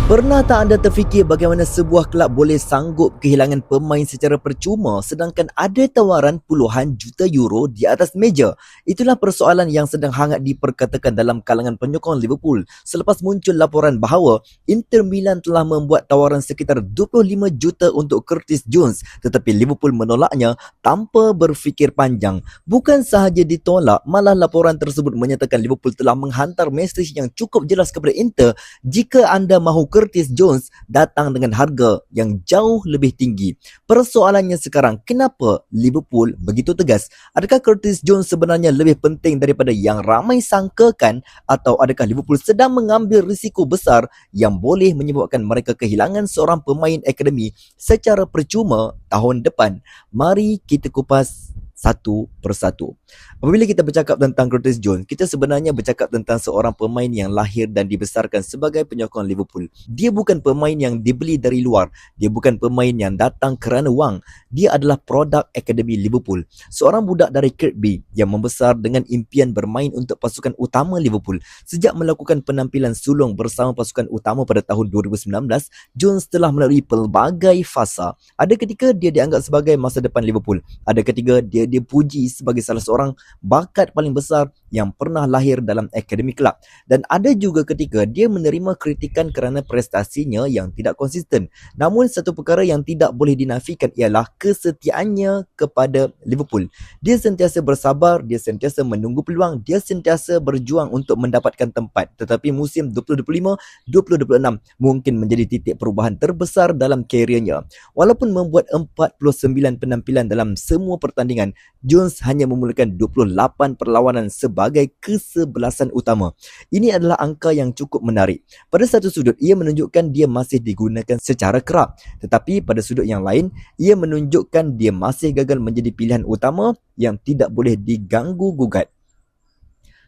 Pernah tak anda terfikir bagaimana sebuah kelab boleh sanggup kehilangan pemain secara percuma sedangkan ada tawaran puluhan juta euro di atas meja? Itulah persoalan yang sedang hangat diperkatakan dalam kalangan penyokong Liverpool selepas muncul laporan bahawa Inter Milan telah membuat tawaran sekitar 25 juta untuk Curtis Jones, tetapi Liverpool menolaknya tanpa berfikir panjang. Bukan sahaja ditolak, malah laporan tersebut menyatakan Liverpool telah menghantar mesej yang cukup jelas kepada Inter jika anda mahu Curtis Jones datang dengan harga yang jauh lebih tinggi. Persoalannya sekarang, kenapa Liverpool begitu tegas? Adakah Curtis Jones sebenarnya lebih penting daripada yang ramai sangkakan, atau adakah Liverpool sedang mengambil risiko besar yang boleh menyebabkan mereka kehilangan seorang pemain akademi secara percuma tahun depan? Mari kita kupas satu persatu. Apabila kita bercakap tentang Curtis Jones, kita sebenarnya bercakap tentang seorang pemain yang lahir dan dibesarkan sebagai penyokong Liverpool. Dia bukan pemain yang dibeli dari luar. Dia bukan pemain yang datang kerana wang. Dia adalah produk akademi Liverpool. Seorang budak dari Kirkby yang membesar dengan impian bermain untuk pasukan utama Liverpool. Sejak melakukan penampilan sulung bersama pasukan utama pada tahun 2019, Jones telah melalui pelbagai fasa. Ada ketika dia dianggap sebagai masa depan Liverpool. Ada ketika dia dipuji sebagai salah seorang bakat paling besar yang pernah lahir dalam akademi kelab, dan ada juga ketika dia menerima kritikan kerana prestasinya yang tidak konsisten. Namun satu perkara yang tidak boleh dinafikan ialah kesetiaannya kepada Liverpool. Dia sentiasa bersabar, dia sentiasa menunggu peluang, dia sentiasa berjuang untuk mendapatkan tempat. Tetapi musim 2025-2026 mungkin menjadi titik perubahan terbesar dalam kerjanya. Walaupun membuat 49 penampilan dalam semua pertandingan, Jones hanya memulakan 28 perlawanan sebagai kesebelasan utama. Ini adalah angka yang cukup menarik. Pada satu sudut, ia menunjukkan dia masih digunakan secara kerap. Tetapi pada sudut yang lain, ia menunjukkan dia masih gagal menjadi pilihan utama yang tidak boleh diganggu-gugat.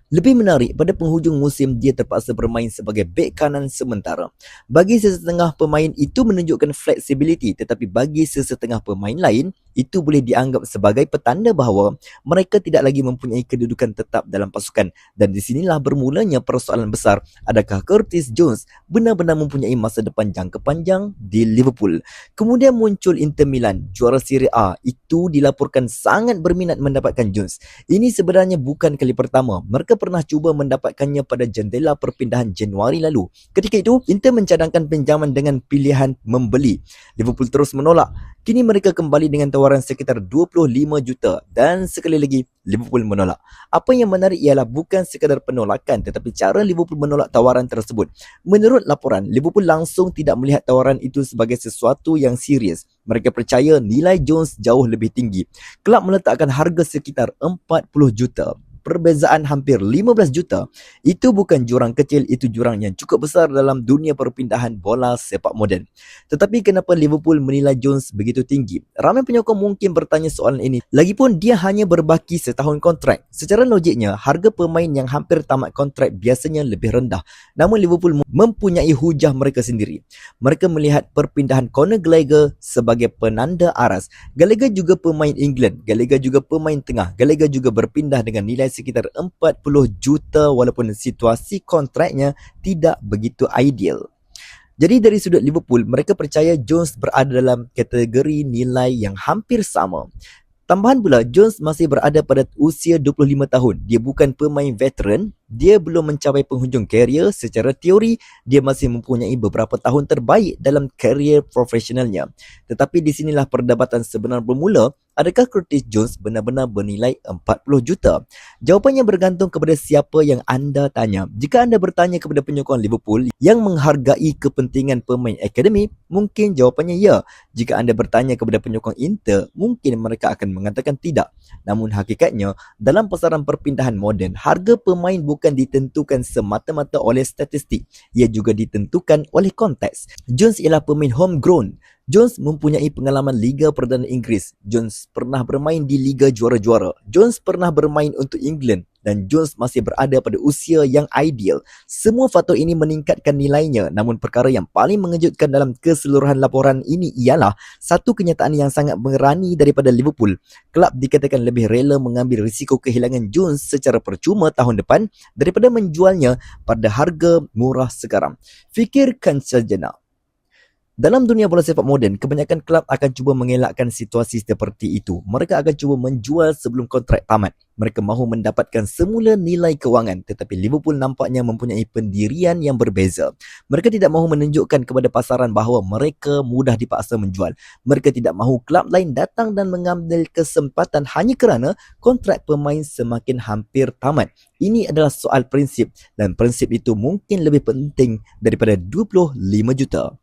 Lebih menarik, pada penghujung musim dia terpaksa bermain sebagai bek kanan sementara. Bagi sesetengah pemain itu menunjukkan flexibility, tetapi bagi sesetengah pemain lain, itu boleh dianggap sebagai petanda bahawa mereka tidak lagi mempunyai kedudukan tetap dalam pasukan. Dan di sinilah bermulanya persoalan besar. Adakah Curtis Jones benar-benar mempunyai masa depan jangka panjang di Liverpool? Kemudian muncul Inter Milan, juara Serie A. Itu dilaporkan sangat berminat mendapatkan Jones. Ini sebenarnya bukan kali pertama. Mereka pernah cuba mendapatkannya pada jendela perpindahan Januari lalu. Ketika itu, Inter mencadangkan pinjaman dengan pilihan membeli. Liverpool terus menolak. Kini mereka kembali dengan tawaran sekitar 25 juta dan sekali lagi Liverpool menolak. Apa yang menarik ialah bukan sekadar penolakan, tetapi cara Liverpool menolak tawaran tersebut. Menurut laporan, Liverpool langsung tidak melihat tawaran itu sebagai sesuatu yang serius. Mereka percaya nilai Jones jauh lebih tinggi. Kelab meletakkan harga sekitar 40 juta. Perbezaan hampir 15 juta. Itu bukan jurang kecil, itu jurang yang cukup besar dalam dunia perpindahan bola sepak moden. Tetapi kenapa Liverpool menilai Jones begitu tinggi? Ramai penyokong mungkin bertanya soalan ini. Lagipun dia hanya berbaki setahun kontrak. Secara logiknya, harga pemain yang hampir tamat kontrak biasanya lebih rendah. Namun Liverpool mempunyai hujah mereka sendiri. Mereka melihat perpindahan Conor Gallagher sebagai penanda aras. Gallagher juga pemain England. Gallagher juga pemain tengah. Gallagher juga berpindah dengan nilai sekitar 40 juta walaupun situasi kontraknya tidak begitu ideal. Jadi dari sudut Liverpool, mereka percaya Jones berada dalam kategori nilai yang hampir sama. Tambahan pula, Jones masih berada pada usia 25 tahun. Dia bukan pemain veteran. Dia belum mencapai penghujung karier. Secara teori, dia masih mempunyai beberapa tahun terbaik dalam karier profesionalnya. Tetapi di sinilah perdebatan sebenar bermula. Adakah Curtis Jones benar-benar bernilai 40 juta? Jawapannya bergantung kepada siapa yang anda tanya. Jika anda bertanya kepada penyokong Liverpool yang menghargai kepentingan pemain akademi, mungkin jawapannya ya. Jika anda bertanya kepada penyokong Inter, mungkin mereka akan mengatakan tidak. Namun hakikatnya, dalam pasaran perpindahan moden, harga pemain bukan ditentukan semata-mata oleh statistik. Ia juga ditentukan oleh konteks. Jones ialah pemain homegrown. Jones mempunyai pengalaman Liga Perdana Inggeris. Jones pernah bermain di Liga Juara-Juara. Jones pernah bermain untuk England. dan Jones masih berada pada usia yang ideal. Semua faktor ini meningkatkan nilainya, namun perkara yang paling mengejutkan dalam keseluruhan laporan ini ialah satu kenyataan yang sangat berani daripada Liverpool. Kelab dikatakan lebih rela mengambil risiko kehilangan Jones secara percuma tahun depan daripada menjualnya pada harga murah sekarang. Fikirkan sejenak. Dalam dunia bola sepak moden, kebanyakan kelab akan cuba mengelakkan situasi seperti itu. Mereka akan cuba menjual sebelum kontrak tamat. Mereka mahu mendapatkan semula nilai kewangan, tetapi Liverpool nampaknya mempunyai pendirian yang berbeza. Mereka tidak mahu menunjukkan kepada pasaran bahawa mereka mudah dipaksa menjual. Mereka tidak mahu kelab lain datang dan mengambil kesempatan hanya kerana kontrak pemain semakin hampir tamat. Ini adalah soal prinsip, dan prinsip itu mungkin lebih penting daripada 25 juta.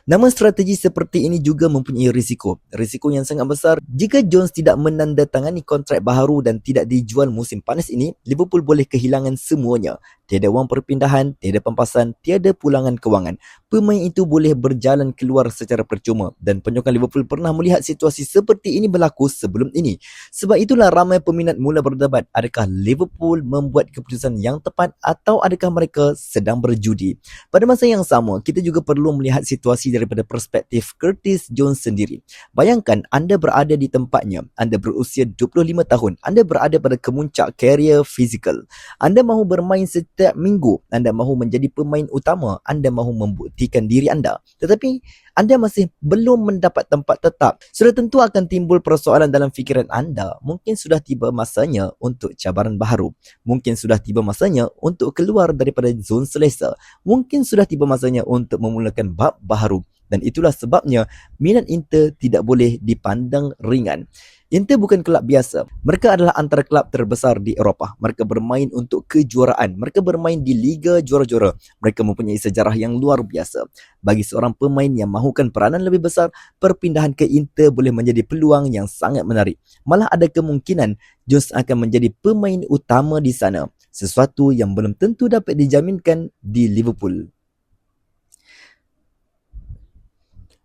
Namun strategi seperti ini juga mempunyai risiko. Risiko yang sangat besar. Jika Jones tidak menandatangani kontrak baharu dan tidak dijual musim panas ini, Liverpool boleh kehilangan semuanya. Tiada wang perpindahan, tiada pempasan, tiada pulangan kewangan. Pemain itu boleh berjalan keluar secara percuma, dan penyokong Liverpool pernah melihat situasi seperti ini berlaku sebelum ini. Sebab itulah ramai peminat mula berdebat, adakah Liverpool membuat keputusan yang tepat atau adakah mereka sedang berjudi. Pada masa yang sama, kita juga perlu melihat situasi daripada perspektif Curtis Jones sendiri. Bayangkan anda berada di tempatnya, anda berusia 25 tahun, anda berada pada kemuncak karier fizikal. Anda mahu bermain setiap minggu, anda mahu menjadi pemain utama, anda mahu membuktikan diri anda. Tetapi anda masih belum mendapat tempat tetap. Sudah tentu akan timbul persoalan dalam fikiran anda. Mungkin sudah tiba masanya untuk cabaran baharu. Mungkin sudah tiba masanya untuk keluar daripada zon selesa. Mungkin sudah tiba masanya untuk memulakan bab baharu. Dan itulah sebabnya minat Inter tidak boleh dipandang ringan. Inter bukan kelab biasa. Mereka adalah antara kelab terbesar di Eropah. Mereka bermain untuk kejuaraan. Mereka bermain di Liga Juara-Juara. Mereka mempunyai sejarah yang luar biasa. Bagi seorang pemain yang mahukan peranan lebih besar, perpindahan ke Inter boleh menjadi peluang yang sangat menarik. Malah ada kemungkinan Jones akan menjadi pemain utama di sana. Sesuatu yang belum tentu dapat dijaminkan di Liverpool.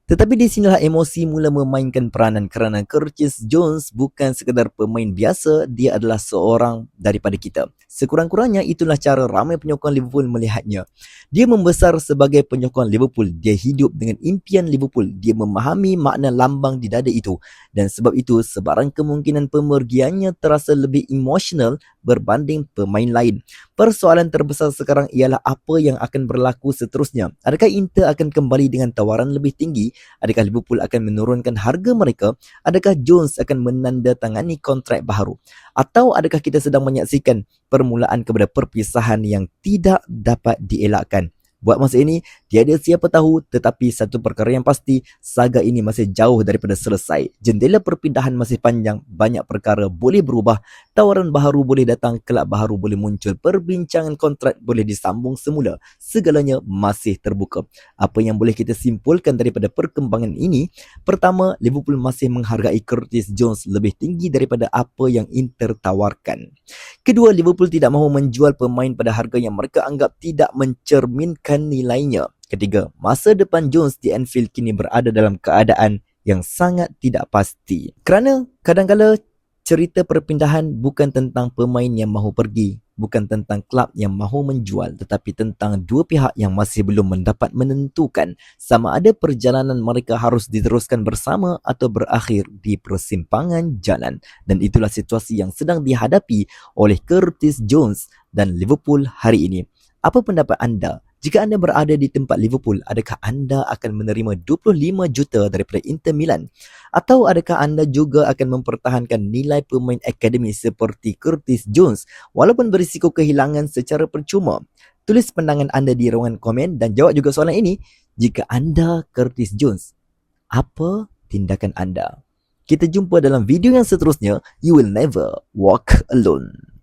Tetapi di sinilah emosi mula memainkan peranan kerana Curtis Jones bukan sekadar pemain biasa, dia adalah seorang daripada kita. Sekurang-kurangnya itulah cara ramai penyokong Liverpool melihatnya. Dia membesar sebagai penyokong Liverpool, dia hidup dengan impian Liverpool, dia memahami makna lambang di dada itu, dan sebab itu sebarang kemungkinan pemergiannya terasa lebih emosional berbanding pemain lain. Persoalan terbesar sekarang ialah apa yang akan berlaku seterusnya. Adakah Inter akan kembali dengan tawaran lebih tinggi? Adakah Liverpool akan menurunkan harga mereka? Adakah Jones akan menandatangani kontrak baharu? Atau adakah kita sedang menyaksikan permulaan kepada perpisahan yang tidak dapat dielakkan? Buat masa ini, tiada siapa tahu, tetapi satu perkara yang pasti, saga ini masih jauh daripada selesai. Jendela perpindahan masih panjang, banyak perkara boleh berubah, tawaran baharu boleh datang, kelab baharu boleh muncul, perbincangan kontrak boleh disambung semula. Segalanya masih terbuka. Apa yang boleh kita simpulkan daripada perkembangan ini? Pertama, Liverpool masih menghargai Curtis Jones lebih tinggi daripada apa yang Inter tawarkan. Kedua, Liverpool tidak mahu menjual pemain pada harga yang mereka anggap tidak mencerminkan nilainya. Ketiga, masa depan Jones di Anfield kini berada dalam keadaan yang sangat tidak pasti. Kerana kadang-kadang cerita perpindahan bukan tentang pemain yang mahu pergi, bukan tentang kelab yang mahu menjual, tetapi tentang dua pihak yang masih belum mendapat menentukan sama ada perjalanan mereka harus diteruskan bersama atau berakhir di persimpangan jalan. Dan itulah situasi yang sedang dihadapi oleh Curtis Jones dan Liverpool hari ini. Apa pendapat anda? Jika anda berada di tempat Liverpool, adakah anda akan menerima 25 juta daripada Inter Milan? Atau adakah anda juga akan mempertahankan nilai pemain akademi seperti Curtis Jones walaupun berisiko kehilangan secara percuma? Tulis pandangan anda di ruangan komen dan jawab juga soalan ini. Jika anda Curtis Jones, apa tindakan anda? Kita jumpa dalam video yang seterusnya. You will never walk alone.